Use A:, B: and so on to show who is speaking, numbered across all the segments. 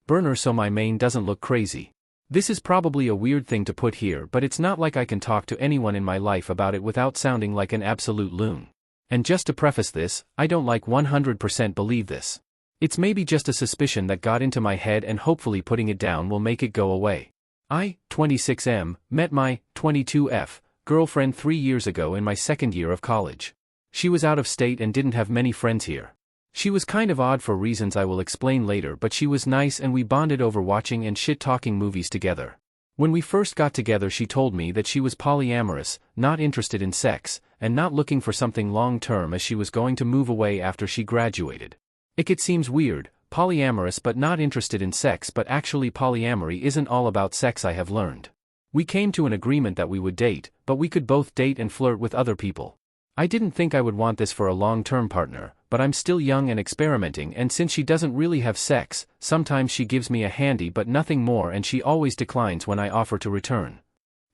A: Burner so my main doesn't look crazy. This is probably a weird thing to put here, but it's not like I can talk to anyone in my life about it without sounding like an absolute loon. And just to preface this, I don't like 100% believe this. It's maybe just a suspicion that got into my head, and hopefully putting it down will make it go away. I, 26M, met my 22F girlfriend 3 years ago in my second year of college. She was out of state and didn't have many friends here. She was kind of odd for reasons I will explain later, but she was nice and we bonded over watching and shit-talking movies together. When we first got together, she told me that she was polyamorous, not interested in sex, and not looking for something long-term as she was going to move away after she graduated. It seems weird, polyamorous but not interested in sex, but actually polyamory isn't all about sex, I have learned. We came to an agreement that we would date, but we could both date and flirt with other people. I didn't think I would want this for a long-term partner, but I'm still young and experimenting, and since she doesn't really have sex, sometimes she gives me a handy but nothing more, and she always declines when I offer to return.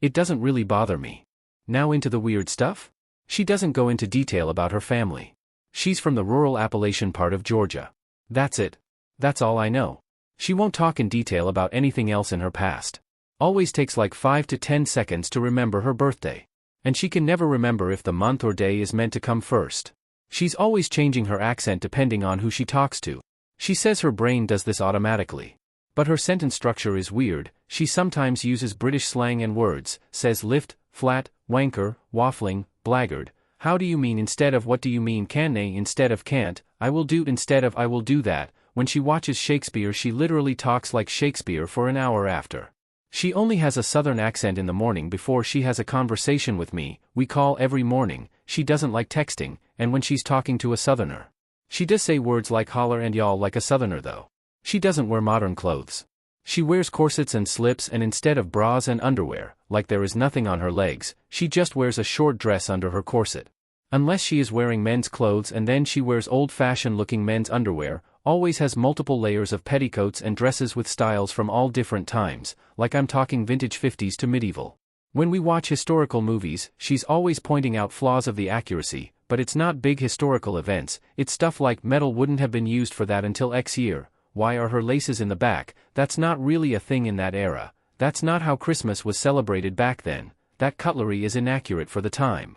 A: It doesn't really bother me. Now into the weird stuff? She doesn't go into detail about her family. She's from the rural Appalachian part of Georgia. That's it. That's all I know. She won't talk in detail about anything else in her past. Always takes like 5 to 10 seconds to remember her birthday. And she can never remember if the month or day is meant to come first. She's always changing her accent depending on who she talks to. She says her brain does this automatically. But her sentence structure is weird. She sometimes uses British slang and words, says lift, flat, wanker, waffling, blackguard. How do you mean instead of what do you mean, can they instead of can't, I will do instead of I will do that. When she watches Shakespeare, she literally talks like Shakespeare for an hour after. She only has a southern accent in the morning before she has a conversation with me. We call every morning. She doesn't like texting, and when she's talking to a southerner, she does say words like holler and y'all like a southerner though. She doesn't wear modern clothes. She wears corsets and slips, and instead of bras and underwear, like there is nothing on her legs, she just wears a short dress under her corset. Unless she is wearing men's clothes, and then she wears old-fashioned looking men's underwear, always has multiple layers of petticoats and dresses with styles from all different times, like I'm talking vintage 50s to medieval. When we watch historical movies, she's always pointing out flaws of the accuracy, but it's not big historical events, it's stuff like metal wouldn't have been used for that until X year, why are her laces in the back, that's not really a thing in that era, that's not how Christmas was celebrated back then, that cutlery is inaccurate for the time.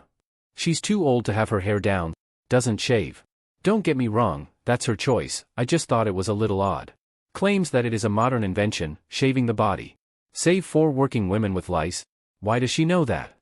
A: She's too old to have her hair down, doesn't shave. Don't get me wrong, that's her choice, I just thought it was a little odd. Claims that it is a modern invention, shaving the body. Save for working women with lice. Why does she know that?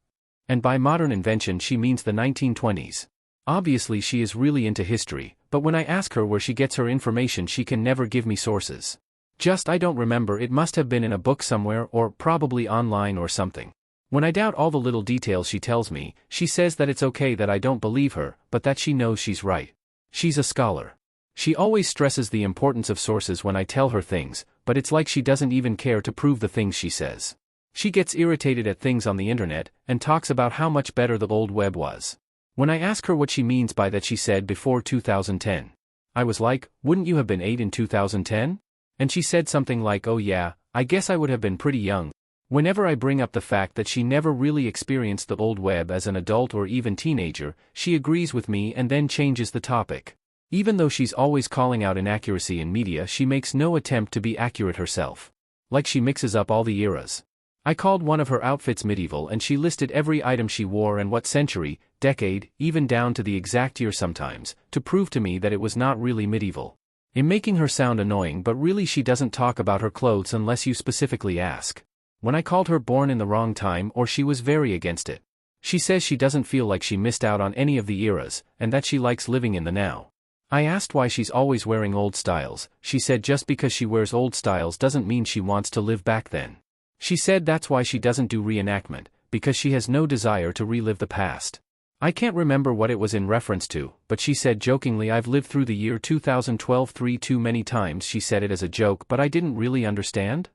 A: And by modern invention she means the 1920s. Obviously she is really into history, but when I ask her where she gets her information she can never give me sources. Just I don't remember, it must have been in a book somewhere or probably online or something. When I doubt all the little details she tells me, she says that it's okay that I don't believe her, but that she knows she's right. She's a scholar. She always stresses the importance of sources when I tell her things, but it's like she doesn't even care to prove the things she says. She gets irritated at things on the internet, and talks about how much better the old web was. When I ask her what she means by that, she said before 2010. I was like, wouldn't you have been 8 in 2010? And she said something like, oh yeah, I guess I would have been pretty young. Whenever I bring up the fact that she never really experienced the old web as an adult or even teenager, she agrees with me and then changes the topic. Even though she's always calling out inaccuracy in media, she makes no attempt to be accurate herself. Like she mixes up all the eras. I called one of her outfits medieval and she listed every item she wore and what century, decade, even down to the exact year sometimes, to prove to me that it was not really medieval. In making her sound annoying, but really she doesn't talk about her clothes unless you specifically ask. When I called her born in the wrong time or she was very against it. She says she doesn't feel like she missed out on any of the eras, and that she likes living in the now. I asked why she's always wearing old styles. She said just because she wears old styles doesn't mean she wants to live back then. She said that's why she doesn't do reenactment, because she has no desire to relive the past. I can't remember what it was in reference to, but she said jokingly, I've lived through the year 2012 too many times. She said it as a joke, but I didn't really understand.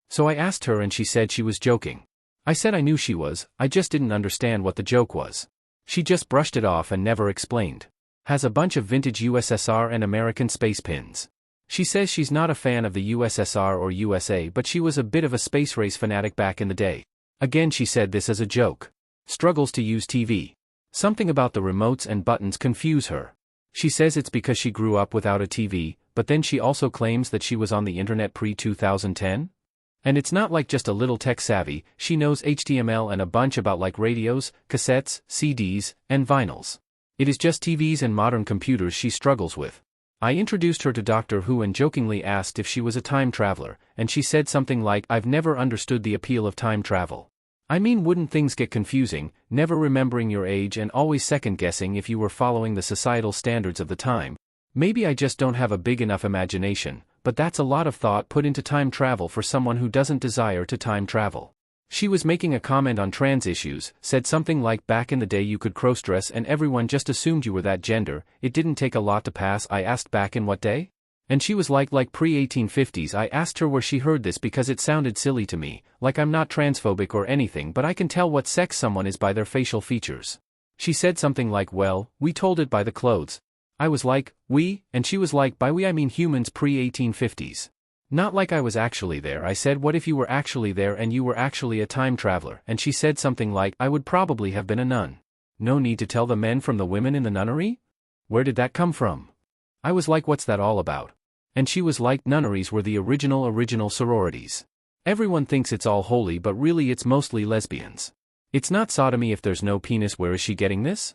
A: So I asked her and she said she was joking. I said I knew she was, I just didn't understand what the joke was. She just brushed it off and never explained. Has a bunch of vintage USSR and American space pins. She says she's not a fan of the USSR or USA, but she was a bit of a space race fanatic back in the day. Again, she said this as a joke. Struggles to use TV. Something about the remotes and buttons confuse her. She says it's because she grew up without a TV, but then she also claims that she was on the internet pre-2010? And it's not like just a little tech savvy, she knows HTML and a bunch about like radios, cassettes, CDs, and vinyls. It is just TVs and modern computers she struggles with. I introduced her to Doctor Who and jokingly asked if she was a time traveler, and she said something like, "I've never understood the appeal of time travel. I mean, wouldn't things get confusing, never remembering your age and always second-guessing if you were following the societal standards of the time? Maybe I just don't have a big enough imagination, but that's a lot of thought put into time travel for someone who doesn't desire to time travel." She was making a comment on trans issues, said something like, "Back in the day you could crossdress and everyone just assumed you were that gender, it didn't take a lot to pass." I asked, "Back in what day?" And she was like pre-1850s. I asked her where she heard this because it sounded silly to me, like I'm not transphobic or anything but I can tell what sex someone is by their facial features. She said something like, "Well, we told it by the clothes." I was like, "We?" And she was like, "By we I mean humans pre-1850s. Not like I was actually there." I said, "What if you were actually there and you were actually a time traveler?" And she said something like, "I would probably have been a nun. No need to tell the men from the women in the nunnery? Where did that come from?" I was like, "What's that all about?" And she was like, "Nunneries were the original sororities. Everyone thinks it's all holy but really it's mostly lesbians. It's not sodomy if there's no penis. Where is she getting this?"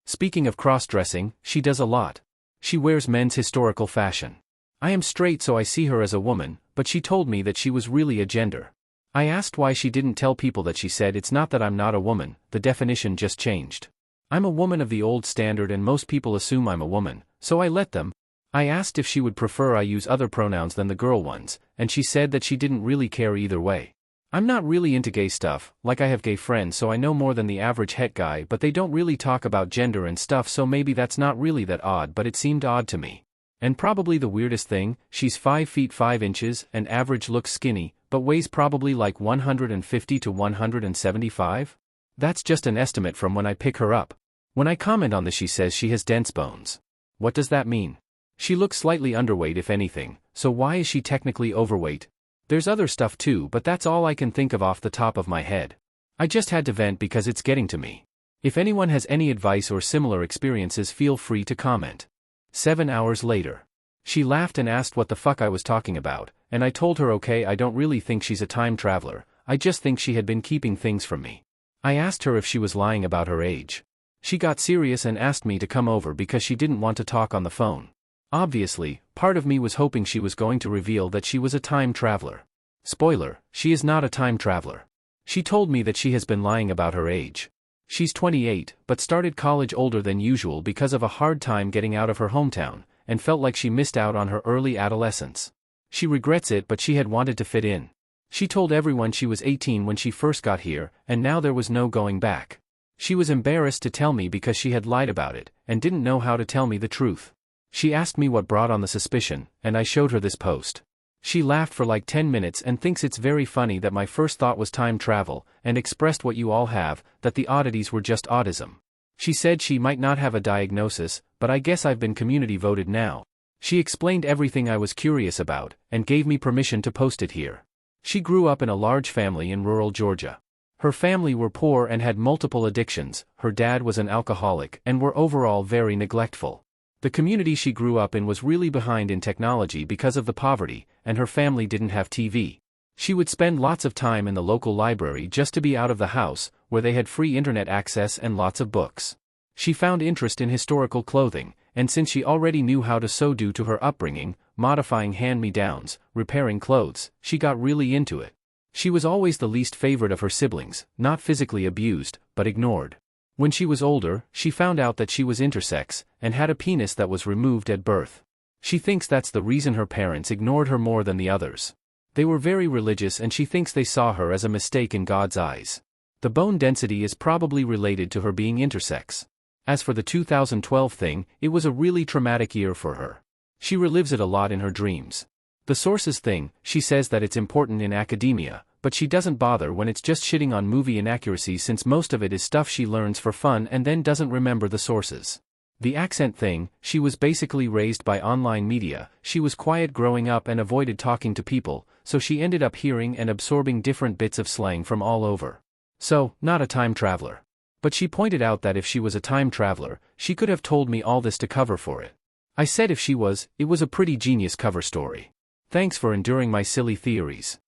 A: Speaking of cross-dressing, she does a lot. She wears men's historical fashion. I am straight so I see her as a woman, but she told me that she was really a gender. I asked why she didn't tell people that. She said, "It's not that I'm not a woman, the definition just changed. I'm a woman of the old standard and most people assume I'm a woman, so I let them." I asked if she would prefer I use other pronouns than the girl ones, and she said that she didn't really care either way. I'm not really into gay stuff, like I have gay friends so I know more than the average het guy but they don't really talk about gender and stuff so maybe that's not really that odd but it seemed odd to me. And probably the weirdest thing, she's 5 feet 5 inches and average, looks skinny, but weighs probably like 150 to 175? That's just an estimate from when I pick her up. When I comment on this she says she has dense bones. What does that mean? She looks slightly underweight if anything, so why is she technically overweight? There's other stuff too but that's all I can think of off the top of my head. I just had to vent because it's getting to me. If anyone has any advice or similar experiences feel free to comment. 7 hours later. She laughed and asked what the fuck I was talking about, and I told her okay, I don't really think she's a time traveler, I just think she had been keeping things from me. I asked her if she was lying about her age. She got serious and asked me to come over because she didn't want to talk on the phone. Obviously, part of me was hoping she was going to reveal that she was a time traveler. Spoiler, she is not a time traveler. She told me that she has been lying about her age. She's 28, but started college older than usual because of a hard time getting out of her hometown, and felt like she missed out on her early adolescence. She regrets it but she had wanted to fit in. She told everyone she was 18 when she first got here, and now there was no going back. She was embarrassed to tell me because she had lied about it, and didn't know how to tell me the truth. She asked me what brought on the suspicion, and I showed her this post. She laughed for like 10 minutes and thinks it's very funny that my first thought was time travel, and expressed what you all have, that the oddities were just autism. She said she might not have a diagnosis, but I guess I've been community voted now. She explained everything I was curious about, and gave me permission to post it here. She grew up in a large family in rural Georgia. Her family were poor and had multiple addictions, her dad was an alcoholic and were overall very neglectful. The community she grew up in was really behind in technology because of the poverty, and her family didn't have TV. She would spend lots of time in the local library just to be out of the house, where they had free internet access and lots of books. She found interest in historical clothing, and since she already knew how to sew due to her upbringing, modifying hand-me-downs, repairing clothes, she got really into it. She was always the least favorite of her siblings, not physically abused, but ignored. When she was older, she found out that she was intersex, and had a penis that was removed at birth. She thinks that's the reason her parents ignored her more than the others. They were very religious and she thinks they saw her as a mistake in God's eyes. The bone density is probably related to her being intersex. As for the 2012 thing, it was a really traumatic year for her. She relives it a lot in her dreams. The sources thing, she says that it's important in academia, but she doesn't bother when it's just shitting on movie inaccuracies since most of it is stuff she learns for fun and then doesn't remember the sources. The accent thing, she was basically raised by online media, she was quiet growing up and avoided talking to people, so she ended up hearing and absorbing different bits of slang from all over. So, not a time traveler. But she pointed out that if she was a time traveler, she could have told me all this to cover for it. I said if she was, it was a pretty genius cover story. Thanks for enduring my silly theories.